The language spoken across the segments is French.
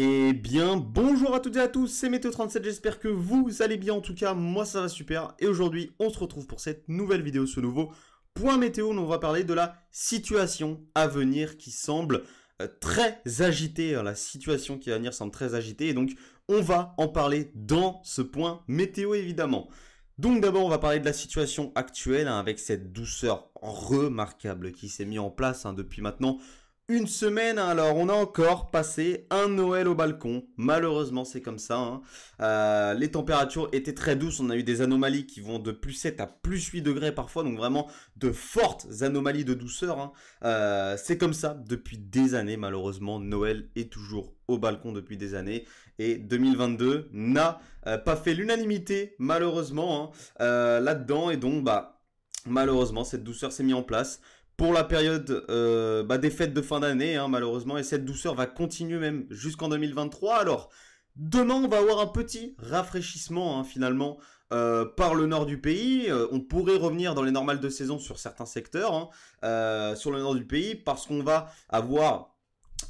Eh bien, bonjour à toutes et à tous, c'est Météo37, j'espère que vous allez bien, en tout cas, moi ça va super. Et aujourd'hui, on se retrouve pour cette nouvelle vidéo, ce nouveau point météo, où on va parler de la situation à venir qui semble très agitée. La situation qui va venir semble très agitée, et donc on va en parler dans ce point météo, évidemment. Donc d'abord, on va parler de la situation actuelle, avec cette douceur remarquable qui s'est mise en place depuis maintenant une semaine. Alors, on a encore passé un Noël au balcon. Malheureusement, c'est comme ça. Les températures étaient très douces. On a eu des anomalies qui vont de plus 7 à plus 8 degrés parfois. Donc, vraiment de fortes anomalies de douceur. C'est comme ça depuis des années. Malheureusement, Noël est toujours au balcon depuis des années. Et 2022 n'a pas fait l'unanimité, malheureusement, là-dedans. Et donc, malheureusement, cette douceur s'est mise en place pour la période des fêtes de fin d'année, malheureusement, et cette douceur va continuer même jusqu'en 2023. Alors, demain, on va avoir un petit rafraîchissement, finalement, par le nord du pays. On pourrait revenir dans les normales de saison sur certains secteurs, sur le nord du pays, parce qu'on va avoir...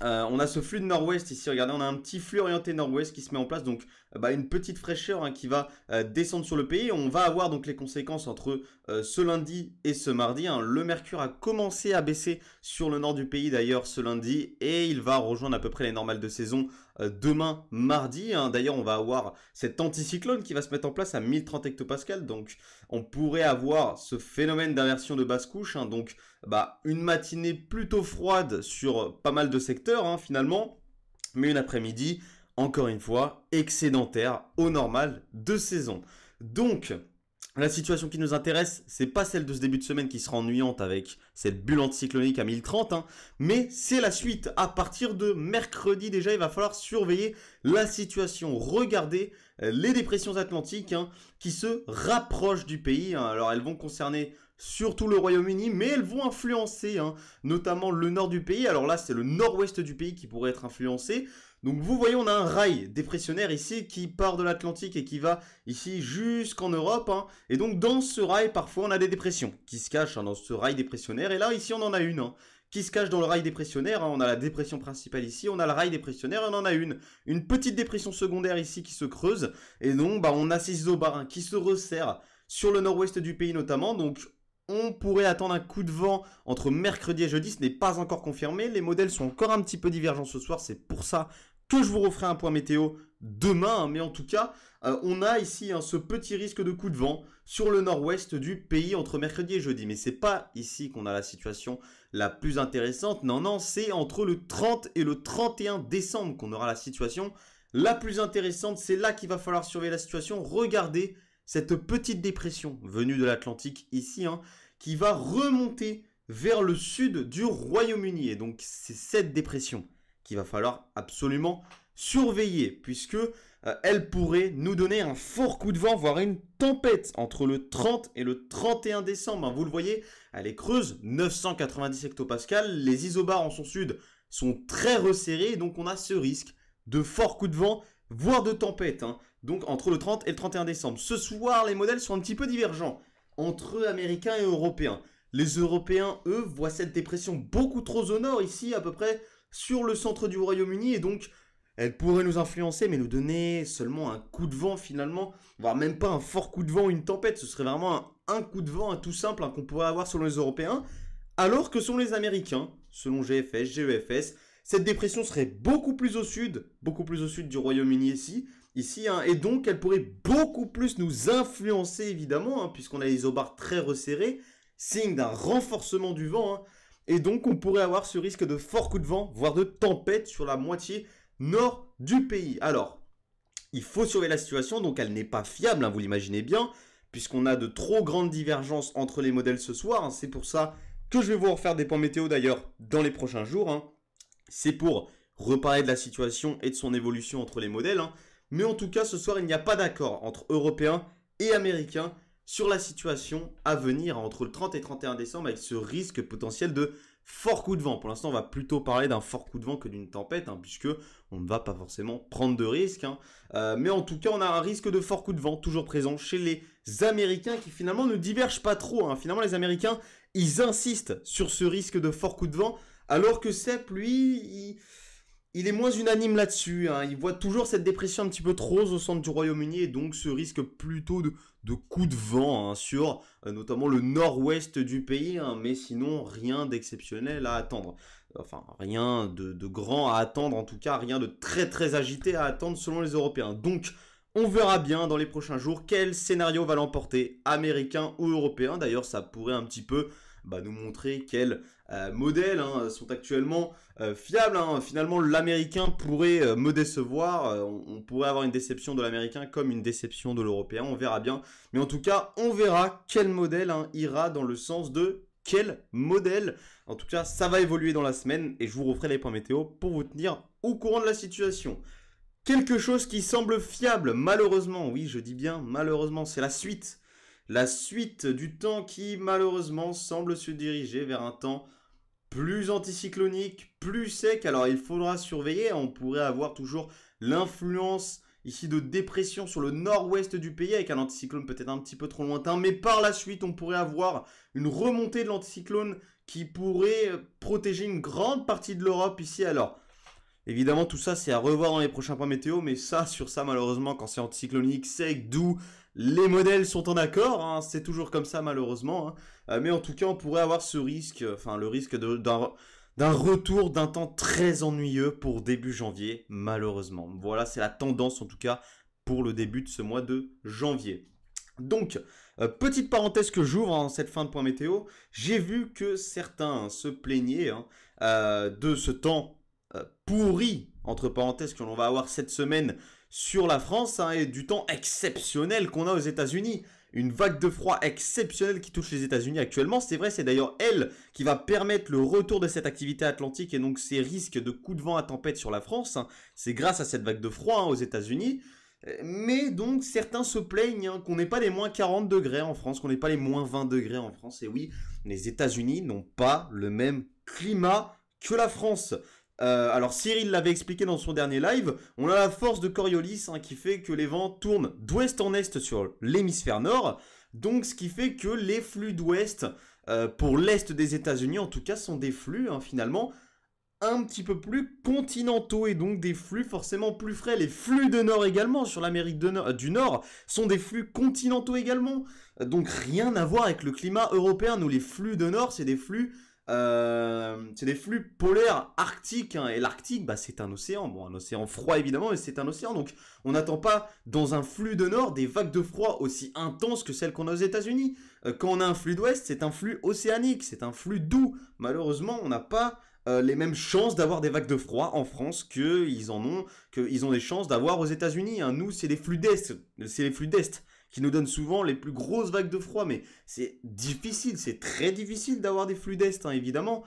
on a ce flux de nord-ouest ici, regardez, on a un petit flux orienté nord-ouest qui se met en place, donc une petite fraîcheur qui va descendre sur le pays. On va avoir donc les conséquences entre ce lundi et ce mardi. Le mercure a commencé à baisser sur le nord du pays d'ailleurs ce lundi, et il va rejoindre à peu près les normales de saison demain mardi. D'ailleurs, on va avoir cet anticyclone qui va se mettre en place à 1030 hectopascales, donc on pourrait avoir ce phénomène d'inversion de basse couche, donc une matinée plutôt froide sur pas mal de secteurs finalement, mais une après-midi, encore une fois, excédentaire au normal de saison. Donc, la situation qui nous intéresse, c'est pas celle de ce début de semaine qui sera ennuyante avec cette bulle anticyclonique à 1030, mais c'est la suite. À partir de mercredi déjà, il va falloir surveiller la situation. Regardez les dépressions atlantiques qui se rapprochent du pays. Alors elles vont concerner surtout le Royaume-Uni, mais elles vont influencer notamment le nord du pays. Alors là, c'est le nord-ouest du pays qui pourrait être influencé. Donc vous voyez, on a un rail dépressionnaire ici qui part de l'Atlantique et qui va ici jusqu'en Europe. Et donc dans ce rail, parfois, on a des dépressions qui se cachent dans ce rail dépressionnaire. Et là, ici, on en a une qui se cache dans le rail dépressionnaire. On a la dépression principale ici, on a le rail dépressionnaire, et on en a une petite dépression secondaire ici qui se creuse. Et donc, on a ces isobars qui se resserrent sur le nord-ouest du pays notamment. Donc, on pourrait attendre un coup de vent entre mercredi et jeudi. Ce n'est pas encore confirmé. Les modèles sont encore un petit peu divergents ce soir. C'est pour ça que je vous referai un point météo demain. Mais en tout cas, on a ici ce petit risque de coup de vent sur le nord-ouest du pays entre mercredi et jeudi. Mais c'est pas ici qu'on a la situation la plus intéressante. Non, c'est entre le 30 et le 31 décembre qu'on aura la situation la plus intéressante. C'est là qu'il va falloir surveiller la situation. Regardez cette petite dépression venue de l'Atlantique ici, qui va remonter vers le sud du Royaume-Uni. Et donc, c'est cette dépression qu'il va falloir absolument surveiller, puisque elle pourrait nous donner un fort coup de vent, voire une tempête entre le 30 et le 31 décembre. Vous le voyez, elle est creuse, 990 hectopascales. Les isobars en son sud sont très resserrés, donc on a ce risque de fort coup de vent, voire de tempête. Donc entre le 30 et le 31 décembre. Ce soir, les modèles sont un petit peu divergents entre Américains et Européens. Les Européens, eux, voient cette dépression beaucoup trop au nord, ici à peu près sur le centre du Royaume-Uni, et donc elle pourrait nous influencer, mais nous donner seulement un coup de vent finalement, voire même pas un fort coup de vent ou une tempête. Ce serait vraiment un coup de vent tout simple qu'on pourrait avoir selon les Européens, alors que selon les Américains, selon GFS, GEFS, cette dépression serait beaucoup plus au sud du Royaume-Uni ici, et donc elle pourrait beaucoup plus nous influencer évidemment, puisqu'on a les isobars très resserrés, signe d'un renforcement du vent, et donc on pourrait avoir ce risque de fort coup de vent, voire de tempête sur la moitié nord du pays. Alors, il faut surveiller la situation, donc elle n'est pas fiable, vous l'imaginez bien, puisqu'on a de trop grandes divergences entre les modèles ce soir. C'est pour ça que je vais vous refaire des points météo d'ailleurs dans les prochains jours. C'est pour reparler de la situation et de son évolution entre les modèles. Mais en tout cas, ce soir, il n'y a pas d'accord entre Européens et Américains sur la situation à venir entre le 30 et 31 décembre, avec ce risque potentiel de fort coup de vent. Pour l'instant, on va plutôt parler d'un fort coup de vent que d'une tempête, puisque on ne va pas forcément prendre de risques. Mais en tout cas, on a un risque de fort coup de vent toujours présent chez les Américains, qui finalement ne divergent pas trop. Finalement, les Américains, ils insistent sur ce risque de fort coup de vent, alors que CEP, lui, il est moins unanime là-dessus, hein. Il voit toujours cette dépression un petit peu trop au centre du Royaume-Uni et donc ce risque plutôt de coup de vent, hein, sur notamment le nord-ouest du pays, hein, mais sinon rien d'exceptionnel à attendre. Enfin, rien de grand à attendre, en tout cas rien de très très agité à attendre selon les Européens. Donc, on verra bien dans les prochains jours quel scénario va l'emporter, américain ou européen. D'ailleurs, ça pourrait un petit peu nous montrer quels modèles, hein, sont actuellement fiables, hein. Finalement, l'américain pourrait me décevoir. On pourrait avoir une déception de l'américain comme une déception de l'européen. On verra bien. Mais en tout cas, on verra quel modèle, hein, ira dans le sens de quel modèle. En tout cas, ça va évoluer dans la semaine et je vous referai les points météo pour vous tenir au courant de la situation. Quelque chose qui semble fiable, malheureusement, oui, je dis bien malheureusement, c'est la suite. La suite du temps qui, malheureusement, semble se diriger vers un temps plus anticyclonique, plus sec. Alors, il faudra surveiller. On pourrait avoir toujours l'influence ici de dépression sur le nord-ouest du pays, avec un anticyclone peut-être un petit peu trop lointain. Mais par la suite, on pourrait avoir une remontée de l'anticyclone qui pourrait protéger une grande partie de l'Europe ici. Alors, évidemment, tout ça, c'est à revoir dans les prochains points météo, mais ça, sur ça, malheureusement, quand c'est anticyclonique, sec, doux, les modèles sont en accord, hein, c'est toujours comme ça, malheureusement, hein. Mais en tout cas, on pourrait avoir ce risque, enfin, le risque d'un retour d'un temps très ennuyeux pour début janvier, malheureusement. Voilà, c'est la tendance, en tout cas, pour le début de ce mois de janvier. Donc, petite parenthèse que j'ouvre en cette fin de point météo, j'ai vu que certains se plaignaient, hein, de ce temps pourri, entre parenthèses, que l'on va avoir cette semaine sur la France, hein, et du temps exceptionnel qu'on a aux États-Unis. Une vague de froid exceptionnelle qui touche les États-Unis actuellement. C'est vrai, c'est d'ailleurs elle qui va permettre le retour de cette activité atlantique et donc ces risques de coups de vent à tempête sur la France, hein. C'est grâce à cette vague de froid, hein, aux États-Unis. Mais donc certains se plaignent, hein, qu'on n'ait pas les moins 40 degrés en France, qu'on n'ait pas les moins 20 degrés en France. Et oui, les États-Unis n'ont pas le même climat que la France. Alors Cyril l'avait expliqué dans son dernier live, on a la force de Coriolis, hein, qui fait que les vents tournent d'ouest en est sur l'hémisphère nord, donc ce qui fait que les flux d'ouest, pour l'est des États-Unis en tout cas, sont des flux, hein, finalement un petit peu plus continentaux et donc des flux forcément plus frais. Les flux de nord également sur l'Amérique du Nord sont des flux continentaux également, donc rien à voir avec le climat européen. Nous, les flux de nord, c'est des flux polaires arctiques, hein, et l'Arctique, c'est un océan, bon, un océan froid évidemment, mais c'est un océan, donc on n'attend pas dans un flux de nord des vagues de froid aussi intenses que celles qu'on a aux États-Unis. Quand on a un flux d'ouest, c'est un flux océanique, c'est un flux doux. Malheureusement, on n'a pas les mêmes chances d'avoir des vagues de froid en France qu'ils ont des chances d'avoir aux États-Unis, hein. Nous, c'est les flux d'est, qui nous donnent souvent les plus grosses vagues de froid, mais c'est difficile, c'est très difficile d'avoir des flux d'est, hein, évidemment,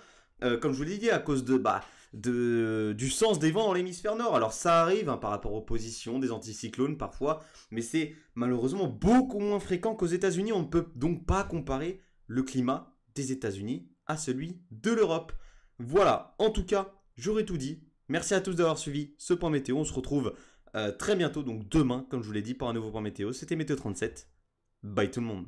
comme je vous l'ai dit, à cause du sens des vents dans l'hémisphère nord. Alors ça arrive, hein, par rapport aux positions des anticyclones parfois, mais c'est malheureusement beaucoup moins fréquent qu'aux États-Unis. On ne peut donc pas comparer le climat des États-Unis à celui de l'Europe. Voilà, en tout cas, j'aurais tout dit. Merci à tous d'avoir suivi ce point météo. On se retrouve très bientôt, donc demain, comme je vous l'ai dit, pour un nouveau point météo. C'était Météo 37. Bye tout le monde.